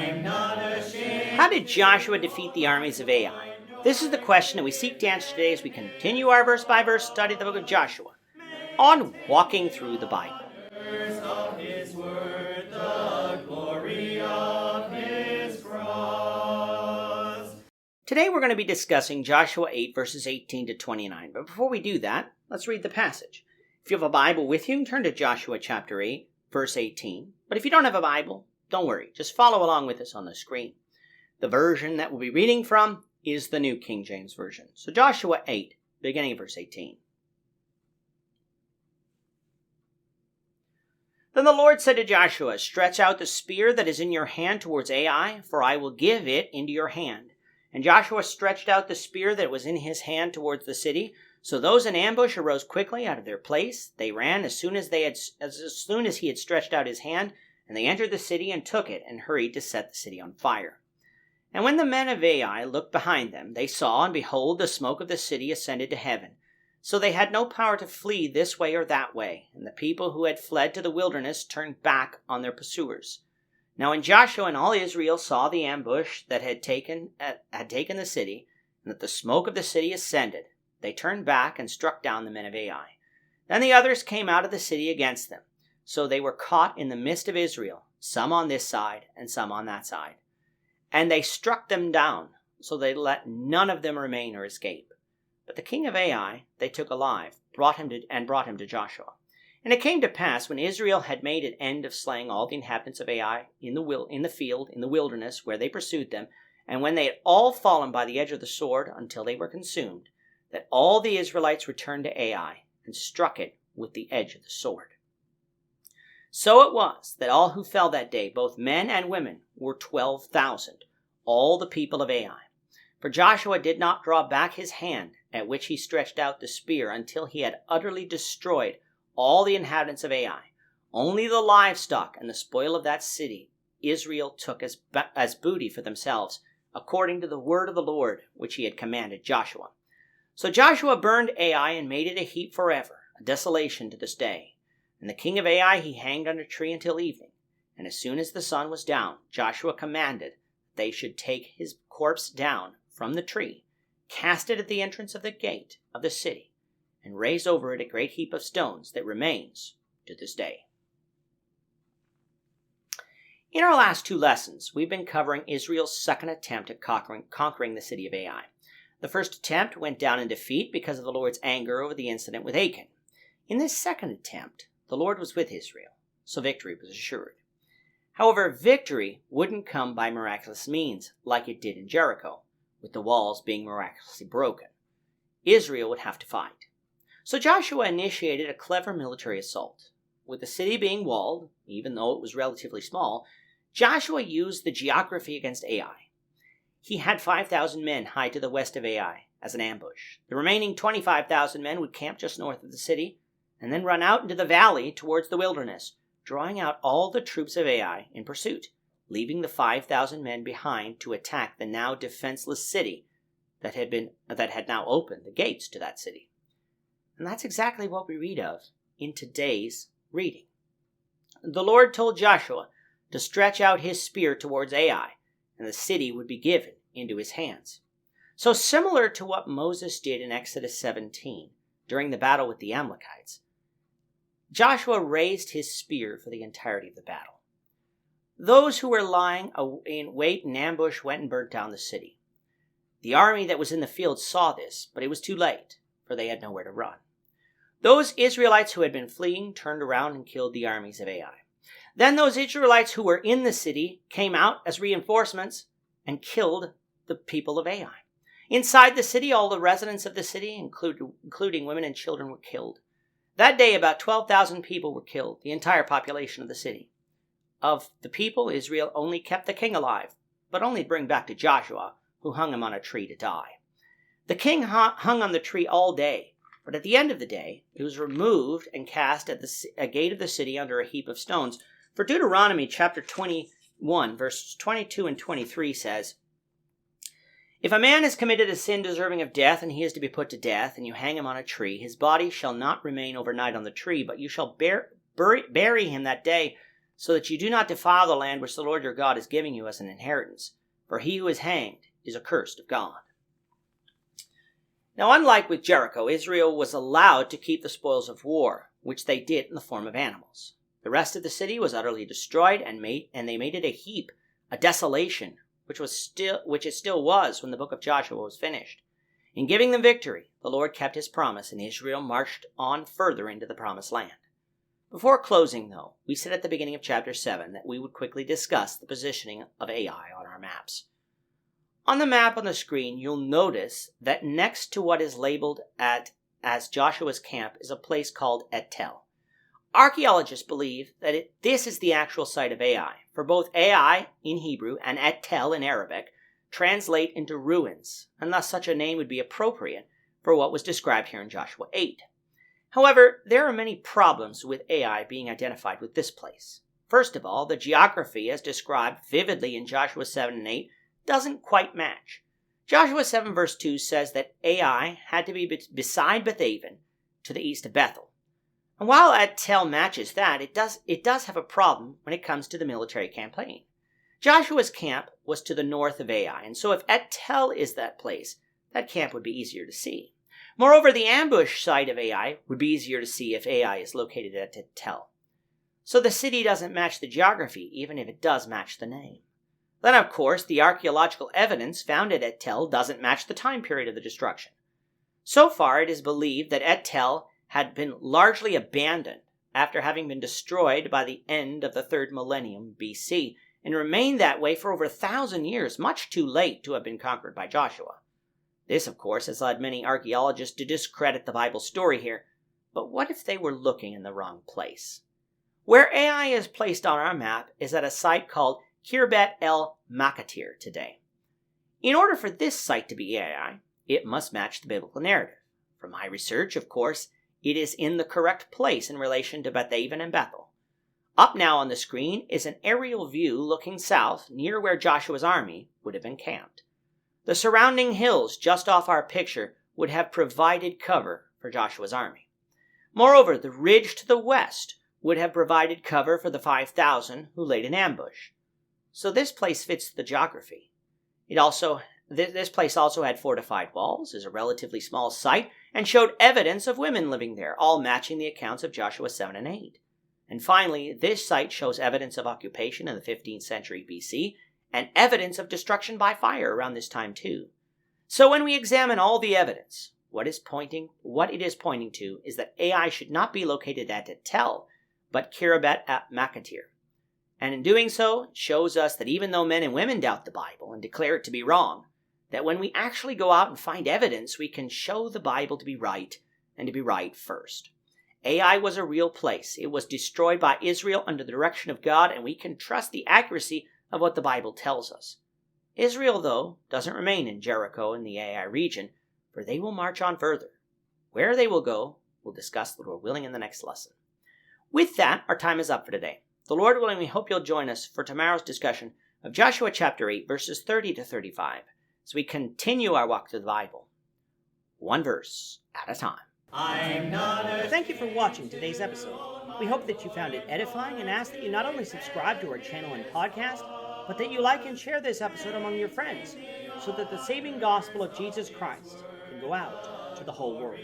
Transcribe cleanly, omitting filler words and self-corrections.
How did Joshua defeat the armies of Ai? This is the question that we seek to answer today as we continue our verse-by-verse study of the book of Joshua on Walking Through the Bible. Today we're going to be discussing Joshua 8 verses 18 to 29, but before we do that, let's read the passage. If you have a Bible with you, turn to Joshua chapter 8, verse 18. But if you don't have a Bible, don't worry, just follow along with us on the screen. The version that we'll be reading from is the New King James Version. So Joshua 8, beginning of verse 18. Then the Lord said to Joshua, "Stretch out the spear that is in your hand towards Ai, for I will give it into your hand." And Joshua stretched out the spear that was in his hand towards the city. So those in ambush arose quickly out of their place. They ran as soon as he had stretched out his hand, and they entered the city and took it, and hurried to set the city on fire. And when the men of Ai looked behind them, they saw, and behold, the smoke of the city ascended to heaven. So they had no power to flee this way or that way, and the people who had fled to the wilderness turned back on their pursuers. Now when Joshua and all Israel saw the ambush that had taken the city, and that the smoke of the city ascended, they turned back and struck down the men of Ai. Then the others came out of the city against them. So they were caught in the midst of Israel, some on this side and some on that side. And they struck them down, so they let none of them remain or escape. But the king of Ai they took alive, brought him to Joshua. And it came to pass, when Israel had made an end of slaying all the inhabitants of Ai in the wilderness where they pursued them, and when they had all fallen by the edge of the sword until they were consumed, that all the Israelites returned to Ai and struck it with the edge of the sword. So it was that all who fell that day, both men and women, were 12,000, all the people of Ai. For Joshua did not draw back his hand, at which he stretched out the spear, until he had utterly destroyed all the inhabitants of Ai. Only the livestock and the spoil of that city Israel took as booty for themselves, according to the word of the Lord, which he had commanded Joshua. So Joshua burned Ai and made it a heap forever, a desolation to this day. And the king of Ai he hanged on a tree until evening. And as soon as the sun was down, Joshua commanded that they should take his corpse down from the tree, cast it at the entrance of the gate of the city, and raise over it a great heap of stones that remains to this day. In our last two lessons, we've been covering Israel's second attempt at conquering the city of Ai. The first attempt went down in defeat because of the Lord's anger over the incident with Achan. In this second attempt, the Lord was with Israel, so victory was assured. However, victory wouldn't come by miraculous means like it did in Jericho, with the walls being miraculously broken. Israel would have to fight. So Joshua initiated a clever military assault. With the city being walled, even though it was relatively small, Joshua used the geography against Ai. He had 5,000 men hide to the west of Ai as an ambush. The remaining 25,000 men would camp just north of the city, and then run out into the valley towards the wilderness, drawing out all the troops of Ai in pursuit, leaving the 5,000 men behind to attack the now defenseless city that had now opened the gates to that city. And that's exactly what we read of in today's reading. The Lord told Joshua to stretch out his spear towards Ai, and the city would be given into his hands. So similar to what Moses did in Exodus 17 during the battle with the Amalekites, Joshua raised his spear for the entirety of the battle. Those who were lying in wait and ambush went and burnt down the city. The army that was in the field saw this, but it was too late, for they had nowhere to run. Those Israelites who had been fleeing turned around and killed the armies of Ai. Then those Israelites who were in the city came out as reinforcements and killed the people of Ai. Inside the city, all the residents of the city, including women and children, were killed. That day, about 12,000 people were killed, the entire population of the city. Of the people, Israel only kept the king alive, but only to bring back to Joshua, who hung him on a tree to die. The king hung on the tree all day, but at the end of the day, he was removed and cast at the gate of the city under a heap of stones. For Deuteronomy chapter 21, verses 22 and 23 says, "If a man has committed a sin deserving of death, and he is to be put to death, and you hang him on a tree, his body shall not remain overnight on the tree, but you shall bury him that day, so that you do not defile the land which the Lord your God is giving you as an inheritance. For he who is hanged is accursed of God. Now, unlike with Jericho, Israel was allowed to keep the spoils of war, which they did in the form of animals. The rest of the city was utterly destroyed, and they made it a heap, a desolation, which it still was when the book of Joshua was finished. In giving them victory, the Lord kept his promise, and Israel marched on further into the promised land. Before closing, though, we said at the beginning of chapter 7 that we would quickly discuss the positioning of Ai on our maps. On the map on the screen, you'll notice that next to what is labeled as Joshua's camp is a place called Et-Tel. Archaeologists believe that this is the actual site of Ai, for both Ai in Hebrew and Et-Tel in Arabic translate into ruins, and thus such a name would be appropriate for what was described here in Joshua 8. However, there are many problems with Ai being identified with this place. First of all, the geography as described vividly in Joshua 7 and 8 doesn't quite match. Joshua 7 verse 2 says that Ai had to be beside Bethaven to the east of Bethel. And while Et-Tel matches that, it does have a problem when it comes to the military campaign. Joshua's camp was to the north of Ai, and so if Et-Tel is that place, that camp would be easier to see. Moreover, the ambush site of Ai would be easier to see if Ai is located at Et-Tel. So the city doesn't match the geography, even if it does match the name. Then, of course, the archaeological evidence found at Et-Tel doesn't match the time period of the destruction. So far, it is believed that Et-Tel had been largely abandoned after having been destroyed by the end of the 3rd millennium BC, and remained that way for over 1,000 years, much too late to have been conquered by Joshua. This, of course, has led many archaeologists to discredit the Bible story here, but what if they were looking in the wrong place? Where Ai is placed on our map is at a site called Kirbet el Makatir today. In order for this site to be Ai, it must match the biblical narrative. From my research, of course, it is in the correct place in relation to Bethaven and Bethel. Up now on the screen is an aerial view looking south near where Joshua's army would have encamped. The surrounding hills just off our picture would have provided cover for Joshua's army. Moreover, the ridge to the west would have provided cover for the 5,000 who laid in ambush. So this place fits the geography. This place also had fortified walls, is a relatively small site, and showed evidence of women living there, all matching the accounts of Joshua 7 and 8. And finally, this site shows evidence of occupation in the 15th century BC, and evidence of destruction by fire around this time too. So when we examine all the evidence, what it is pointing to is that Ai should not be located at Et-Tel, but Kirbet at Makatir. And in doing so, it shows us that even though men and women doubt the Bible and declare it to be wrong, that when we actually go out and find evidence, we can show the Bible to be right, and to be right first. Ai was a real place. It was destroyed by Israel under the direction of God, and we can trust the accuracy of what the Bible tells us. Israel, though, doesn't remain in Jericho in the Ai region, for they will march on further. Where they will go, we'll discuss, the Lord willing, in the next lesson. With that, our time is up for today. The Lord willing, we hope you'll join us for tomorrow's discussion of Joshua chapter 8, verses 30 to 35, as we continue our walk through the Bible, one verse at a time. Thank you for watching today's episode. We hope that you found it edifying and ask that you not only subscribe to our channel and podcast, but that you like and share this episode among your friends, so that the saving gospel of Jesus Christ can go out to the whole world.